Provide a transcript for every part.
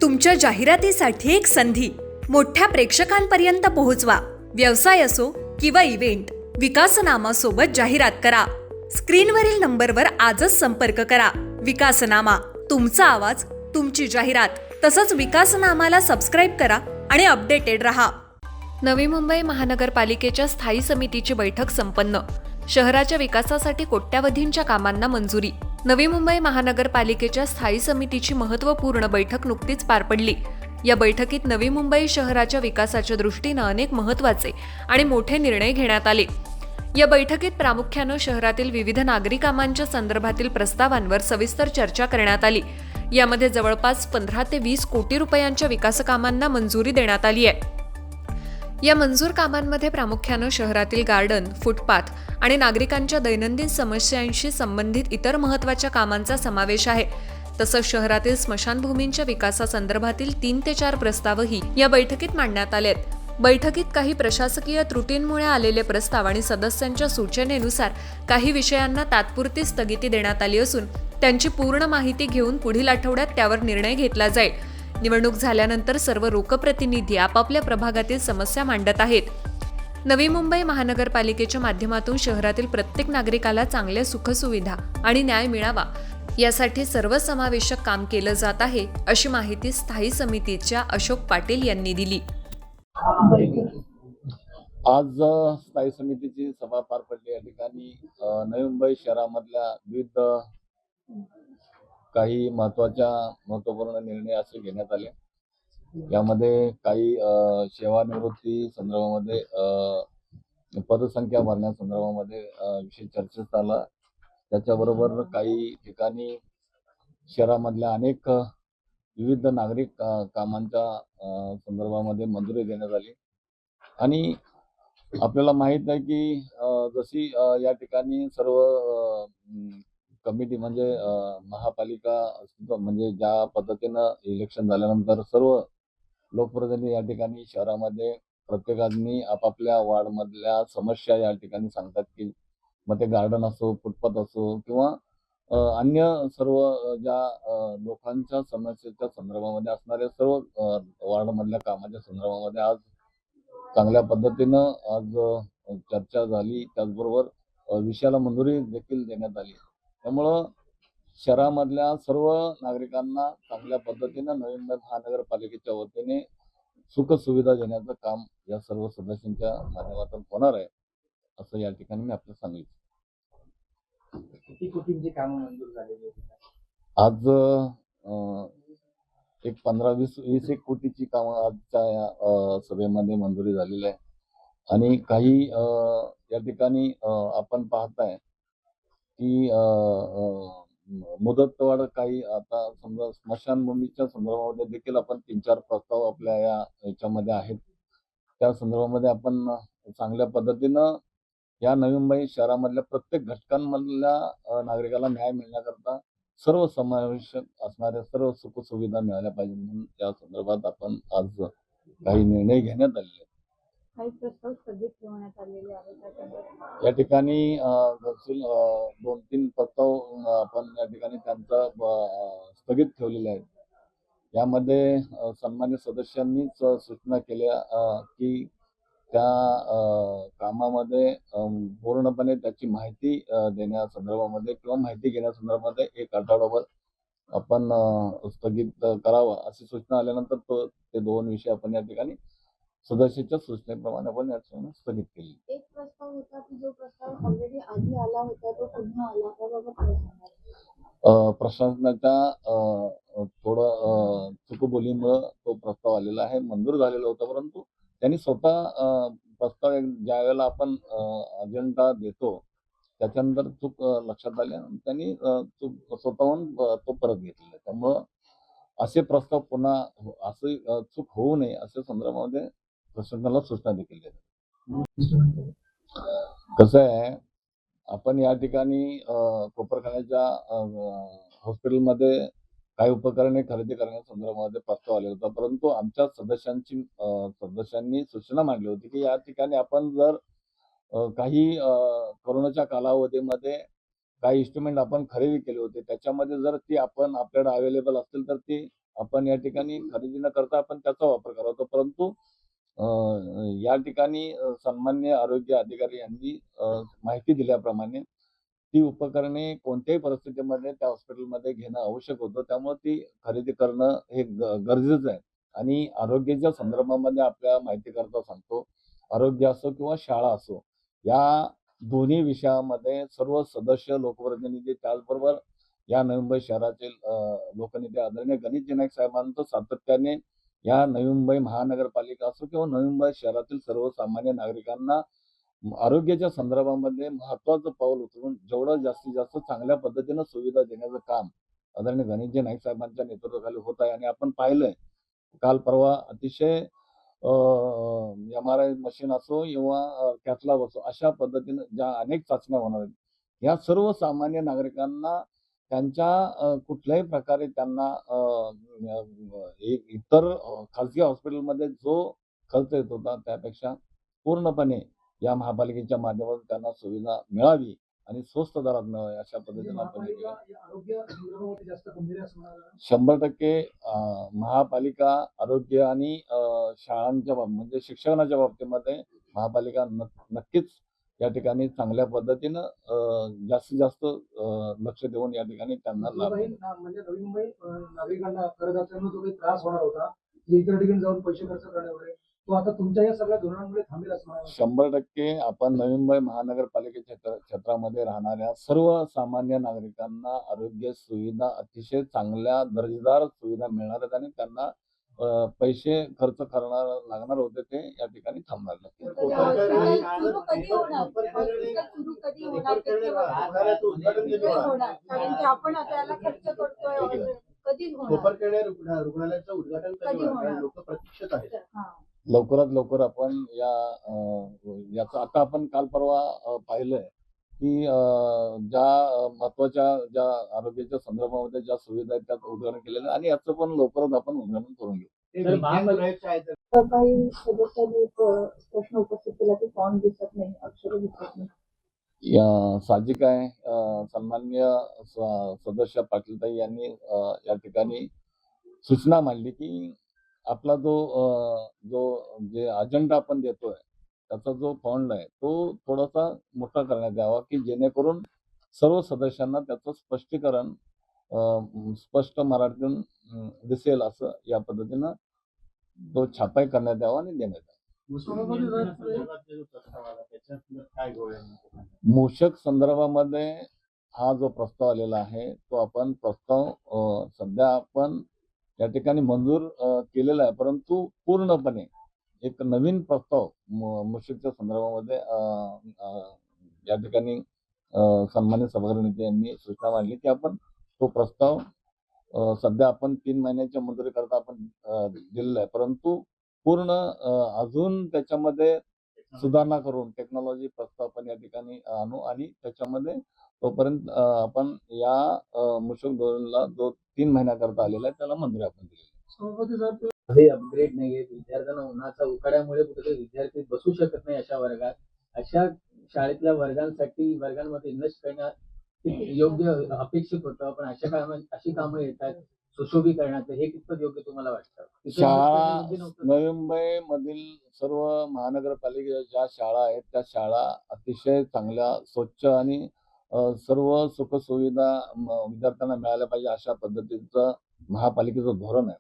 तुमच्या जाहिरातीसाठी एक संधी मोठ्या प्रेक्षकांपर्यंत पोहोचवा. व्यवसाय असो किंवा इव्हेंट, विकासनामासोबत जाहिरात करा. स्क्रीनवरील नंबरवर आजच संपर्क करा. विकासनामा, तुमचा आवाज, तुमची जाहिरात. तसंच विकासनामाला सबस्क्राईब करा आणि अपडेटेड रहा. नवी मुंबई महानगरपालिकेच्या स्थायी समितीची बैठक संपन्न. शहराच्या विकासासाठी कोट्यावधींच्या कामांना मंजुरी. नवी मुंबई महानगरपालिकेच्या स्थायी समितीची महत्त्वपूर्ण बैठक नुकतीच पार पडली. या बैठकीत नवी मुंबई शहराच्या विकासाच्या दृष्टीनं अनेक महत्त्वाचे आणि मोठे निर्णय घेण्यात आले. या बैठकीत प्रामुख्यानं शहरातील विविध नागरी कामांच्या संदर्भातील प्रस्तावांवर सविस्तर चर्चा करण्यात आली. यामध्ये जवळपास 15 ते 20 कोटी रुपयांच्या विकास कामांना मंजुरी देण्यात आली आहे. या मंजूर कामांमध्ये प्रामुख्यानं शहरातील गार्डन, फुटपाथ आणि नागरिकांच्या दैनंदिन समस्यांशी संबंधित इतर महत्त्वाच्या कामांचा समावेश आहे. तसंच शहरातील स्मशानभूमींच्या विकासासंदर्भातील 3 ते 4 प्रस्तावही या बैठकीत मांडण्यात आले आहेत. बैठकीत काही प्रशासकीय त्रुटींमुळे आलेले प्रस्ताव आणि सदस्यांच्या सूचनेनुसार काही विषयांना तात्पुरती स्थगिती देण्यात आली असून त्यांची पूर्ण माहिती घेऊन पुढील आठवड्यात त्यावर निर्णय घेतला जाईल. निवडणूक झाल्यानंतर सर्व लोकप्रतिनिधी आपापल्या प्रभागातील समस्या मांडत आहेत. नवी मुंबई महानगरपालिकेच्या माध्यमातून शहरातील प्रत्येक नागरिकाला चांगल्या सुखसुविधा आणि न्याय मिळावा यासाठी सर्वसमावेशक काम केलं जात आहे, अशी माहिती स्थायी समितीच्या अशोक पाटील यांनी दिली. आज स्थायी समितीची सभा पार पडली. या ठिकाणी नवी मुंबई शहरामधल्या विविध काही महत्त्वपूर्ण निर्णय असे घेण्यात आले. यामध्ये काही सेवानिवृत्ती संदर्भामध्ये पदसंख्या भरण्यासंदर्भामध्ये विषय चर्चेत आला. त्याच्याबरोबर काही ठिकाणी शहरामधल्या अनेक विविध नागरिक कामांच्या संदर्भामध्ये मंजुरी देण्यात आली. आणि आपल्याला माहित आहे की जशी या ठिकाणी सर्व कमिटी म्हणजे महापालिका म्हणजे ज्या पद्धतीनं इलेक्शन झाल्यानंतर सर्व लोकप्रतिनिधी या ठिकाणी शहरामध्ये प्रत्येकाने आपापल्या वार्डमधल्या समस्या या ठिकाणी सांगतात की मग ते गार्डन असो, फुटपाथ असो किंवा अन्य सर्व ज्या लोकांच्या समस्येच्या संदर्भामध्ये असणाऱ्या सर्व वार्डमधल्या कामाच्या संदर्भामध्ये आज चांगल्या पद्धतीनं आज चर्चा झाली. त्याचबरोबर विषयाला मंजुरी देखील देण्यात आली. त्यामुळं शहरामधल्या सर्व नागरिकांना चांगल्या पद्धतीनं नवी मुंबई महानगरपालिकेच्या वतीने सुखसुविधा देण्याचं काम या सर्व सदस्यांच्या माध्यमातून होणार आहे, असं या ठिकाणी मी आपल्याला सांगितलं. किती कोटींची कामं मंजूर झालेली आहेत? आज एक 15-20 कोटीची कामं आजच्या या सभेमध्ये मंजुरी झालेली आहे. आणि काही या ठिकाणी आपण पाहताय की मुदतवाढ काही आता समजा स्मशानभूमीच्या संदर्भामध्ये देखील आपण 3-4 प्रस्ताव आपल्या याच्यामध्ये आहेत. त्या संदर्भामध्ये आपण चांगल्या पद्धतीनं या नवी मुंबई शहरामधल्या प्रत्येक घटकांमधल्या नागरिकाला न्याय मिळण्याकरता सर्व समावेशक असणाऱ्या सर्व सुखसुविधा मिळाल्या पाहिजे म्हणून त्या संदर्भात आपण आज काही निर्णय घेण्यात आलेले आहेत. काही प्रस्ताव स्थगित ठेवण्यात आलेले आहेत. या ठिकाणी 2-3 प्रस्ताव आपण या ठिकाणी त्यांचा स्थगित ठेवलेले आहेत. यामध्ये सन्मान्य सदस्यांनीच सूचना केल्या की त्या कामामध्ये पूर्णपणे त्याची माहिती देण्यासंदर्भामध्ये किंवा माहिती घेण्यासंदर्भामध्ये 1 आठवडाभर आपण स्थगित करावा अशी सूचना आल्यानंतर ते 2 विषय आपण या ठिकाणी सदस्याच्या सूचनेप्रमाणे आपण याच्यावर स्थगित केली. एक प्रस्ताव होता की जो प्रस्ताव ऑलरेडी आधी आला होता तो पुन्हा आला, त्याबाबत काय सांगाल? प्रशासनाच्या थोडं चुकबोलीमुळं तो प्रस्ताव आलेला आहे. मंजूर झालेला होता, परंतु त्यांनी स्वतः प्रस्ताव ज्या वेळेला आपण अजेंडा देतो त्याच्यानंतर चूक लक्षात आल्यानंतर त्यांनी चूक स्वतःहून तो परत घेतलेला. त्यामुळं असे प्रस्ताव पुन्हा असे चूक होऊ नये अशा संदर्भामध्ये प्रशासनाला सूचना देखील देतात. कसं आहे, आपण या ठिकाणी कोपरखान्याच्या हॉस्पिटलमध्ये काही उपकरणे खरेदी करण्यासंदर्भामध्ये प्रस्ताव आलेला होता, परंतु आमच्या सदस्यांनी सूचना मांडली होती की या ठिकाणी आपण जर काही कोरोनाच्या कालावधीमध्ये काही इन्स्ट्रुमेंट आपण खरेदी केले होते, त्याच्यामध्ये जर ती आपण आपल्याकडे अवेलेबल असतील तर ती आपण या ठिकाणी खरेदी न करता आपण त्याचा वापर करावा. परंतु या ठिकाणी सन्माननीय आरोग्य अधिकारी यांनी माहिती दिल्याप्रमाणे ती उपकरणे कोणत्याही परिस्थितीमध्ये त्या हॉस्पिटलमध्ये घेणं आवश्यक होतं. त्यामुळे ती खरेदी करणं हे गरजेचं आहे. आणि आरोग्याच्या संदर्भामध्ये आपल्या माहितीकरता सांगतो, आरोग्य असो किंवा शाळा असो, या दोन्ही विषयामध्ये सर्व सदस्य, लोकप्रतिनिधी, त्याचबरोबर या नवी मुंबई शहराचे लोकनेते आदरणीय गणेशजी नाईक साहेबांचं सातत्याने या नवी मुंबई महानगरपालिका असो किंवा नवी मुंबई शहरातील सर्वसामान्य नागरिकांना आरोग्याच्या संदर्भामध्ये महत्त्वाचं पाऊल उचलून जेवढं जास्तीत जास्त चांगल्या पद्धतीनं सुविधा देण्याचं काम आदरणीय गणेशजी नाईक साहेबांच्या नेतृत्वाखाली होत आहे. आणि आपण पाहिलंय काल परवा अतिशय MRI मशीन असो किंवा कॅथलॅब असो, अशा पद्धतीनं ज्या अनेक चाचण्या होणार आहेत, या सर्वसामान्य नागरिकांना त्यांच्या कुठल्याही प्रकारे त्यांना इतर खाजगी हॉस्पिटलमध्ये जो खर्च येत होता त्यापेक्षा पूर्णपणे या महापालिकेच्या माध्यमातून त्यांना सुविधा मिळावी आणि स्वस्त दरात मिळावी अशा पद्धतीने आपण हे केलं. आरोग्य संदर्भामध्ये जास्त गंभीर आहे असं म्हणाला. 100% महापालिका आरोग्य आणि शाळांच्या म्हणजे शिक्षणाच्या बाबतीमध्ये महापालिका नक्कीच या ठिकाणी चांगल्या पद्धतीनं जास्तीत जास्त लक्ष देऊन या ठिकाणी त्यांना लाभ मिळेल. म्हणजे नवी मुंबई नागरिकांना करदात्यांना जो काही त्रास होणार होता, जे इतर ठिकाणी जाऊन पैसे खर्च करण्यावर तो आता तुमच्या या सगळ्या धोरणांमुळे थांबेल असं म्हणाला. 100% आपण नवी मुंबई महानगरपालिकेच्या क्षेत्रामध्ये राहणाऱ्या सर्वसामान्य नागरिकांना आरोग्य सुविधा अतिशय चांगल्या दर्जेदार सुविधा मिळणार आहेत आणि त्यांना पैसे खर्च लागणार होते ते या ठिकाणी थांबणार नक्की. तर हॉस्पिटल सुरू कधी होणार? हॉस्पिटल सुरू कधी होणार? कधी होणार? कारण की आपण आता याला खर्च करतोय, कधी होणार? कोपरखेडे रुग्णालयाचं उद्घाटन कधी कधी होणार? होणार? लोक प्रतीक्षेत आहेत. हा. लवकरात लवकर आपण याचं आता आपण काल परवा पाहिलंय की ज्या महत्वाच्या ज्या आरोग्याच्या संदर्भामध्ये ज्या सुविधा आहेत त्यात उद्घाटन केलेलं आहे आणि याचं पण लवकरच आपण उद्घाटन करून घेऊ. ते विज्ञान प्रयोगशाळेत काही सदस्यांनी प्रश्न उपस्थित केला की फॉर्म दिसत नाही, अक्षर दिसत नाही. साहजिक आहे. सन्माननीय सदस्य पाटीलताई यांनी या ठिकाणी सूचना मांडली की आपला जे अजेंडा आपण देतोय त्याचा जो फॉन्ड आहे तो थोडासा मोठा करण्यात यावा की जेणेकरून सर्व सदस्यांना त्याचं स्पष्टीकरण स्पष्ट मराठीतून दिसेल असं या पद्धतीनं तो छापाई करण्यात यावा आणि देण्यात यावा. मूषक संदर्भामध्ये हा जो प्रस्ताव आलेला आहे तो आपण प्रस्ताव सध्या आपण या ठिकाणी मंजूर केलेला आहे, परंतु पूर्णपणे एक नवीन प्रस्ताव मूषकच्या संदर्भामध्ये या ठिकाणी सन्मान्य सभागृह नेते यांनी सूचना मांडली की आपण तो प्रस्ताव सध्या आपण 3 महिन्याच्या मंजुरीकरता आपण दिलेला आहे, परंतु पूर्ण अजून त्याच्यामध्ये सुधारणा करून टेक्नॉलॉजी प्रस्ताव आपण या ठिकाणी आणू आणि त्याच्यामध्ये तोपर्यंत आपण या मूषक धोरणला जो 3 महिन्याकरता आलेला आहे त्याला मंजुरी आपण दिलेली आहे. सभापती साहेब, मध्ये अपग्रेड नाहीये. विद्यार्थ्यांना उन्हाचा उकाड्यामुळे कुठेतरी विद्यार्थी बसू शकत नाही अशा वर्गात. अशा शाळेतल्या वर्गांमध्ये इन्व्हेस्ट करण्यात योग्य अपेक्षित होतं, पण अशी कामं येतात सुशोभीकरणाचं, हे कितपत योग्य तुम्हाला वाटतं? शाळा नवी मुंबई मधील सर्व महानगरपालिकेच्या ज्या शाळा आहेत त्या शाळा अतिशय चांगल्या, स्वच्छ आणि सर्व सुखसुविधा विद्यार्थ्यांना मिळाल्या पाहिजे अशा पद्धतीचं महापालिकेचं धोरण आहे.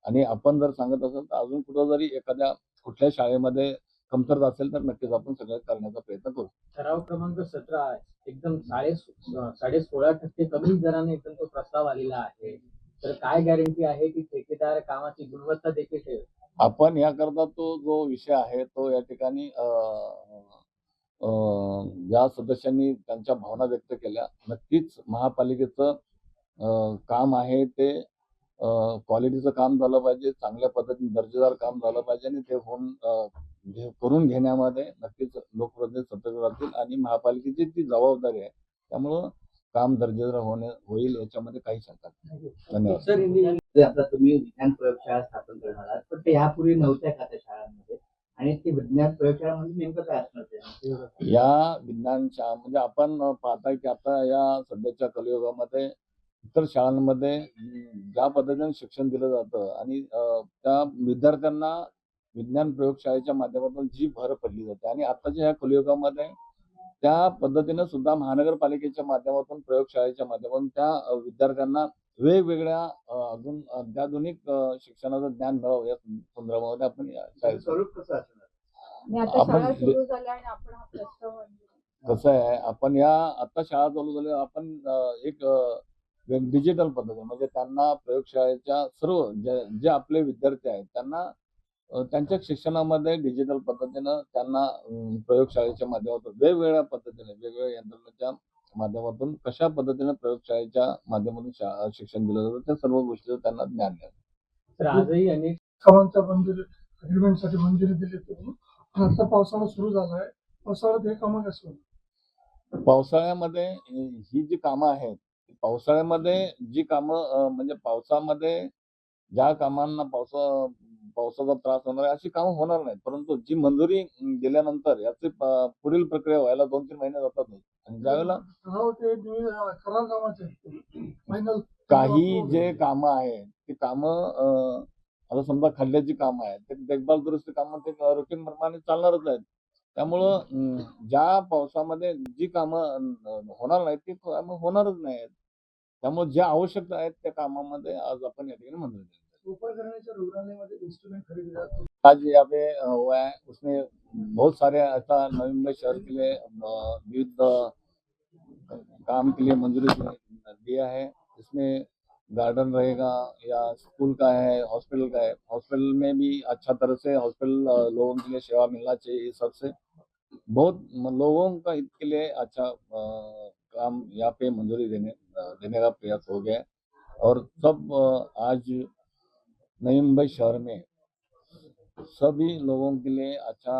आणि आपण जर सांगत असाल तर अजून कुठं जरी एखाद्या कुठल्या शाळेमध्ये कमतरता असेल तर नक्कीच आपण सगळं करण्याचा प्रयत्न करू. ठराव क्रमांक 17 एकदम 16.5% कमी दराने एकदम तो प्रस्ताव आलेला आहे. तर काय गॅरंटी आहे की ठेकेदार कामाची गुणवत्ता देखील ठेवेल? आपण याकरता तो जो विषय आहे तो या ठिकाणी ज्या सदस्यांनी त्यांच्या भावना व्यक्त केल्या, नक्कीच महापालिकेचं काम आहे ते क्वालिटीचं काम झालं पाहिजे, चांगल्या पद्धतीने दर्जेदार काम झालं पाहिजे आणि ते करून घेण्यामध्ये नक्कीच लोकप्रतिनिधी सतर्क राहतील आणि महापालिकेची ती जबाबदारी आहे. त्यामुळं काम दर्जेदार होईल याच्यामध्ये काही शंका नाही. धन्यवाद. सर, आता तुम्ही विज्ञान प्रयोगशाळा स्थापन करणार आहात, पण ते यापूर्वी नव्हत्या का त्या शाळांमध्ये? आणि ते विज्ञान प्रयोगशाळामध्ये नेमकं काय असणार ते? या विज्ञान शाळा म्हणजे आपण पाहताय की आता या सध्याच्या कलियुगामध्ये इतर शाळांमध्ये ज्या पद्धतीने शिक्षण दिलं जातं आणि त्या विद्यार्थ्यांना विज्ञान प्रयोगशाळेच्या माध्यमातून जी भर पडली जाते आणि आताच्या या कलियुगामध्ये त्या पद्धतीने सुद्धा महानगरपालिकेच्या माध्यमातून प्रयोगशाळेच्या माध्यमातून त्या विद्यार्थ्यांना वेगवेगळ्या अजून अत्याधुनिक शिक्षणाचं ज्ञान मिळावं या संदर्भामध्ये आपण या शाळेचं स्वरूप कसं असणार? आणि आता आपण शाळा सुरू झाल्या आणि आपण हा प्रस्ताव आणला. कसं आहे, आपण या आता शाळा चालू झाल्या आपण एक डिजिटल पद्धती म्हणजे त्यांना प्रयोगशाळेच्या सर्व जे आपले विद्यार्थी आहेत त्यांना त्यांच्या शिक्षणामध्ये डिजिटल पद्धतीनं त्यांना प्रयोगशाळेच्या माध्यमातून वेगवेगळ्या पद्धतीने वेगवेगळ्या यंत्रणेच्या माध्यमातून कशा पद्धतीने प्रयोगशाळेच्या माध्यमातून शिक्षण दिलं जातं त्या सर्व गोष्टीचं त्यांना ज्ञान द्यावं. तर आजही अनेक कामांच्या मंजुरी अग्रीमेंटसाठी मंजुरी दिली तुम्ही आणि आता पावसाळा सुरू झालाय. पावसाळ्यात हे कामं कसं होणार? पावसाळ्यामध्ये ही जी कामं आहेत पावसाळ्यामध्ये जी कामं म्हणजे पावसामध्ये ज्या कामांना पावसाचा त्रास होणार आहे अशी कामं होणार नाहीत, परंतु जी मंजुरी दिल्यानंतर याची पुढील प्रक्रिया व्हायला 2-3 महिने जातात आणि ज्यावेळेला खराब कामाचे फायनल काही जे कामं आहेत ती कामं आता समजा खड्ड्याची कामं आहेत ते देखभाल दुरुस्ती कामं ते रुटीन प्रमाणे चालणारच आहेत. त्यामुळं ज्या पावसामध्ये जी कामं होणार नाहीत ती कामं होणारच नाहीत. त्यामुळे ज्या आवश्यकता आहेत त्या कामामध्ये आज आपण या ठिकाणी मंजुरी दिली. उपकरणाच्या रुग्णालयामध्ये इन्स्ट्रुमेंट खरेदी जातो. आज यहाँ पे हुआ है उसने बहुत सारे ऐसा नवी मुंबई शहर के लिए विविध काम के लिए मंजूरी दिया है। इसमें गार्डन रहेगा या स्कूल का है, हॉस्पिटल का है। हॉस्पिटल में भी अच्छा तरह से हॉस्पिटल लोगों के लिए सेवा मिलना चाहिए। इस सबसे बहुत लोगों का हित के लिए अच्छा काम यहाँ पे मंजूरी देने का प्रयास हो गया है और सब आज नई मुंबई शहर में सभी लोगों के लिए अच्छा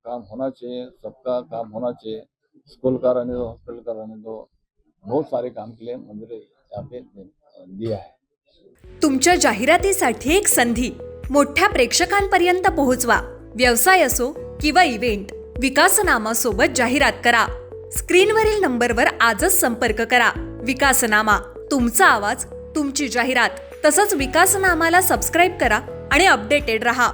काम होना चाहिए, सबका काम होना चाहिए। स्कूल का रहने दो, हॉस्पिटल का रहने दो, बहुत सारे काम के लिए मंजूरी यहाँ पे दिया है। तुमच्या जाहिरातीसाठी एक संधी मोठ्या प्रेक्षकांपर्यंत पोहोचवा। व्यवसाय असो किंवा इव्हेंट, विकासनामा सोबत जाहिरात करा। स्क्रीनवरील नंबरवर आजच संपर्क करा। विकासनामा, तुमचा आवाज, तुमची जाहिरात। तसंच विकासनामाला सबस्क्राईब करा आणि अपडेटेड रहा।